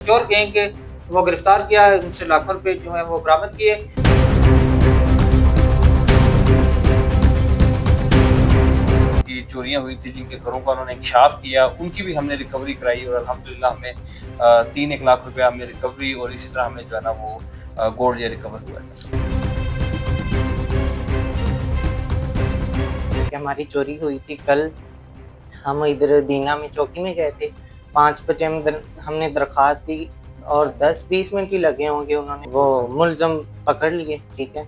چور گینگ کے وہ گرفتار کیا ہے، ان سے لاکھوں روپے جو ہیں وہ برآمد کیے۔ کی چوریاں ہوئی تھی جن کے گھروں کا انہوں نے انکشاف کیا، ان کی بھی ہم نے ریکوری کرائی اور الحمدللہ ہمیں 3 لاکھ روپے ہم نے ریکوری، اور اسی طرح ہمیں جو ہے نا وہ گولڈ یہ ریکور ہوا ہے۔ کہ ہماری چوری ہوئی تھی کل، ہم ادھر دینا میں چوکی میں گئے تھے، 5 بجے ہم نے درخواست دی اور 10-20 منٹ ہی لگے ہوں گے، انہوں نے وہ ملزم پکڑ لیے۔ ٹھیک ہے،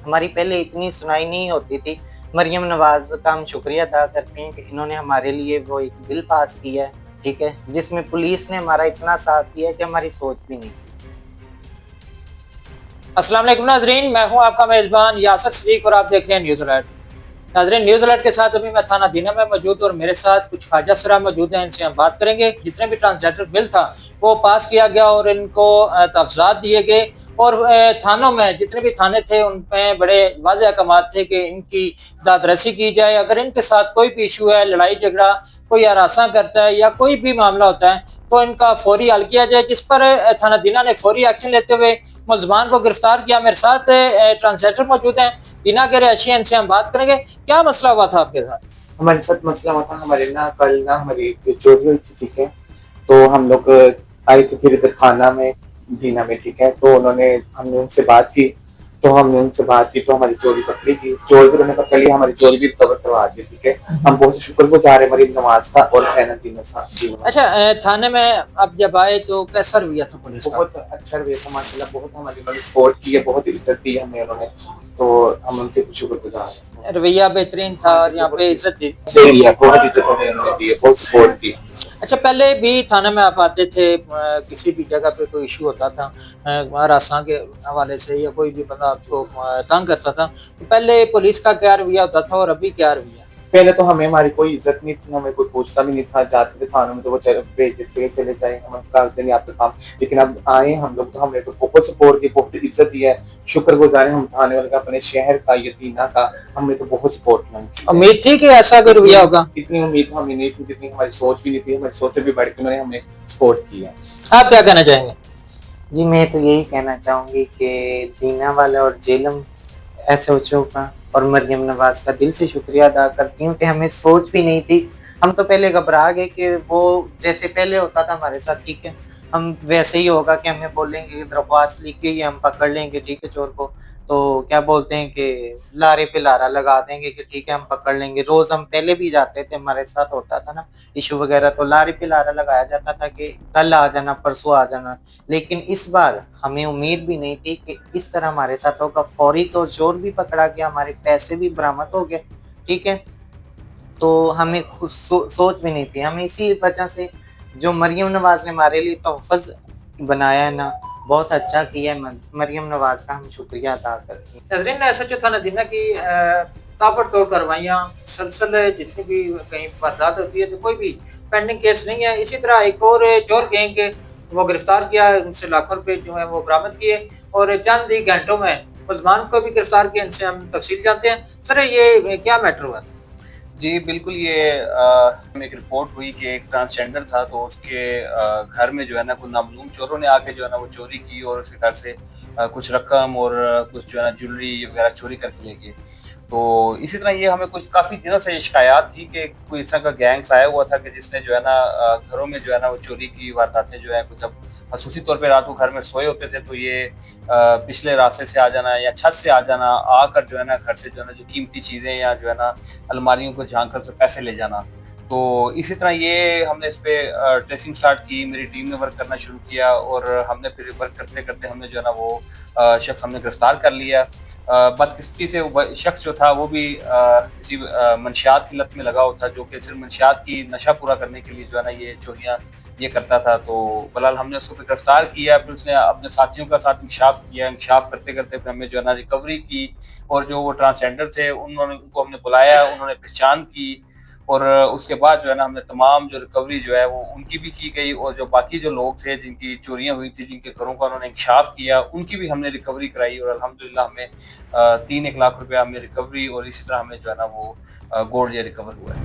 ہماری پہلے اتنی سنائی نہیں ہوتی تھی۔ مریم نواز کا ہم شکریہ ادا کرتے ہیں کہ انہوں نے ہمارے لیے وہ ایک بل پاس کیا ہے، ٹھیک ہے، جس میں پولیس نے ہمارا اتنا ساتھ دیا کہ ہماری سوچ بھی نہیں تھی۔ السلام علیکم ناظرین، میں ہوں آپ کا میزبان یاسر صدیق اور آپ دیکھ رہے ہیں نیوز الرٹ۔ ناظرین، نیوز الرٹ کے ساتھ ابھی میں تھانہ دینا میں موجود اور میرے ساتھ کچھ خواجہ سرا موجود ہیں، ان سے ہم بات کریں گے۔ جتنے بھی ٹرانسجنڈر بل تھا وہ پاس کیا گیا اور ان کو تحفظات دیے گئے، اور تھانوں میں جتنے بھی تھانے تھے ان میں بڑے واضح احکامات تھے کہ ان کی داد رسی کی جائے۔ اگر ان کے ساتھ کوئی بھی ایشو ہے، لڑائی جھگڑا، کوئی ہراساں کرتا ہے یا کوئی بھی معاملہ ہوتا ہے تو ان کا فوری حل کیا جائے، جس پر تھانہ دینا نے فوری ایکشن لیتے ہوئے ملزمان کو گرفتار کیا۔ میرے ساتھ ٹرانسلیٹر موجود ہیں، دینا کے رہائشی ہیں، ان سے ہم بات کریں گے۔ کیا مسئلہ ہوا تھا آپ کے ساتھ؟ ہمارے ساتھ مسئلہ ہوا تھا، ہمارے کل ہماری چوری ہوئی تھی، ٹھیک ہے، تو ہم لوگ آئے تھے پھر ادھر تھانہ میں دینا میں، ٹھیک ہے، تو ہم نے ان سے بات کی تو ہماری چوری پکڑی گئی، چور بھی انہوں نے پکڑ لی، ہماری چوری بھی ریکور کروا دی، ٹھیک ہے۔ ہم بہت شکر گزار ہیں مریم نواز کا اور اچھا، تھانے میں اب جب آئے تو کیسا رویہ تھا پولیس کا؟ بہت اچھا رویہ تھا ماشاء اللہ، بہت ہماری انہوں نے سپورٹ کی ہے، بہت عزت دی ہمیں انہوں نے، تو ہم ان کے شکر گزار ہیں۔ رویہ بہترین تھا اور یہاں پہ عزت دی، بہت عزت انہوں نے دی ہے، بہت سپورٹ دی۔ اچھا، پہلے بھی تھانے میں آپ آتے تھے، کسی بھی جگہ پہ کوئی ایشو ہوتا تھا ہراساں کے حوالے سے یا کوئی بھی بندہ آپ کو تنگ کرتا تھا، تو پہلے پولیس کا کیا رویہ ہوتا تھا اور ابھی کیا رویہ؟ پہلے تو ہماری کوئی عزت نہیں تھی، ہمیں کوئی پوچھتا بھی نہیں تھا، جاتے تھے تھانوں میں تو وہ بھیج دیتے چلے جائیں، ہم کرتے نہیں آپ کا کام، لیکن اب آئے ہم لوگ تو ہم نے تو بہت سپورٹ دی، بہت عزت دی ہے، شکر گزار ہیں ہم تھانے والے کا، اپنے شہر کا، یتینا کا، ہم نے تو بہت سپورٹ کیا۔ امید تھی کہ ایسا کوئی رویہ ہوگا؟ اتنی امید ہمیں نہیں تھی، جتنی ہماری سوچ بھی نہیں تھی، ہماری سوچ سے بھی بڑھ کے انہوں نے ہمیں سپورٹ کیا۔ آپ کیا کہنا چاہیں گے؟ جی میں تو یہی کہنا چاہوں گی کہ دینا والا اور جیلم ایس ایچ او کا اور مریم نواز کا دل سے شکریہ ادا کرتی ہوں کہ ہمیں سوچ بھی نہیں تھی۔ ہم تو پہلے گھبرا گئے کہ وہ جیسے پہلے ہوتا تھا ہمارے ساتھ، ٹھیک ہے، ہم ویسے ہی ہوگا کہ ہمیں بولیں گے درخواست لکھ کے ہم پکڑ لیں گے، ٹھیک ہے، چور کو، تو کیا بولتے ہیں کہ لارے پہ لارا لگا دیں گے کہ ٹھیک ہے ہم پکڑ لیں گے۔ روز ہم پہلے بھی جاتے تھے، ہمارے ساتھ ہوتا تھا نا ایشو وغیرہ، تو لارے پہ لارا لگایا جاتا تھا کہ کل آ جانا، پرسوں آ جانا، لیکن اس بار ہمیں امید بھی نہیں تھی کہ اس طرح ہمارے ساتھ ہوگا۔ فوری طور چور بھی پکڑا گیا، ہمارے پیسے بھی برآمد ہو گئے، ٹھیک ہے، تو ہمیں سوچ بھی نہیں تھی۔ ہمیں اسی وجہ سے جو مریم نواز نے ہمارے لیے تحفظ بنایا ہے نا، بہت اچھا کیا ہے، مریم نواز کا ہم شکریہ ادا کرتے ہیں۔ ناظرین، ایسا جو تھا ندینہ کی تابڑ توڑ کاروائیاں مسلسل جتنی بھی کہیں واردات ہوتی ہے تو کوئی بھی پینڈنگ کیس نہیں ہے۔ اسی طرح ایک اور چور گینگ کے وہ گرفتار کیا ہے، ان سے لاکھوں روپے جو ہیں وہ برآمد کیے، اور چند ہی گھنٹوں میں ملزمان کو بھی گرفتار کیا۔ ان سے ہم تفصیل جانتے ہیں۔ سر، یہ کیا میٹر ہوا تھا؟ جی بالکل، یہ ایک رپورٹ ہوئی کہ ایک ٹرانسجنڈر تھا، تو اس کے گھر میں جو ہے نا کچھ نامعلوم چوروں نے آ کے جو ہے نا وہ چوری کی، اور اس کے گھر سے کچھ رقم اور کچھ جو ہے نا جویلری وغیرہ چوری کر کے لے گئے۔ تو اسی طرح یہ ہمیں کچھ کافی دنوں سے شکایات تھی کہ کوئی اس طرح کا گینگس آیا ہوا تھا کہ جس نے جو ہے نا گھروں میں جو ہے نا وہ چوری کی وارداتیں جو ہے کچھ، اب خصوصی طور پہ رات کو گھر میں سوئے ہوتے تھے تو یہ پچھلے راستے سے آ جانا یا چھت سے آ جانا، آ کر جو ہے نا گھر سے جو ہے نا جو قیمتی چیزیں یا جو ہے نا الماریوں کو جھانک کر پیسے لے جانا۔ تو اسی طرح یہ ہم نے اس پہ ٹریسنگ سٹارٹ کی، میری ٹیم نے ورک کرنا شروع کیا، اور ہم نے پھر ورک کرتے کرتے ہم نے جو ہے نا وہ شخص ہم نے گرفتار کر لیا۔ بدقسمتی سے وہ شخص جو تھا وہ بھی کسی منشیات کی لت میں لگا ہوا تھا، جو کہ صرف منشیات کی نشہ پورا کرنے کے لیے جو ہے نا یہ چوریاں یہ کرتا تھا۔ تو بہرحال ہم نے اس کو گرفتار کیا، پھر اس نے اپنے ساتھیوں کا ساتھ انکشاف کیا، انکشاف کرتے کرتے پھر ہمیں جو ہے نا ریکوری کی، اور جو وہ ٹرانسجنڈر تھے ان کو ہم نے بلایا، انہوں نے پہچان کی، اور اس کے بعد جو ہے نا ہم نے تمام جو ریکوری جو ہے وہ ان کی بھی کی گئی، اور جو باقی جو لوگ تھے جن کی چوریاں ہوئی تھی، جن کے گھروں کا انہوں نے انکشاف کیا، ان کی بھی ہم نے ریکوری کرائی، اور الحمدللہ ہمیں 3 لاکھ روپے ہم نے ریکوری، اور اسی طرح ہمیں جو ہے نا وہ گولڈ یہ ریکور ہوا ہے۔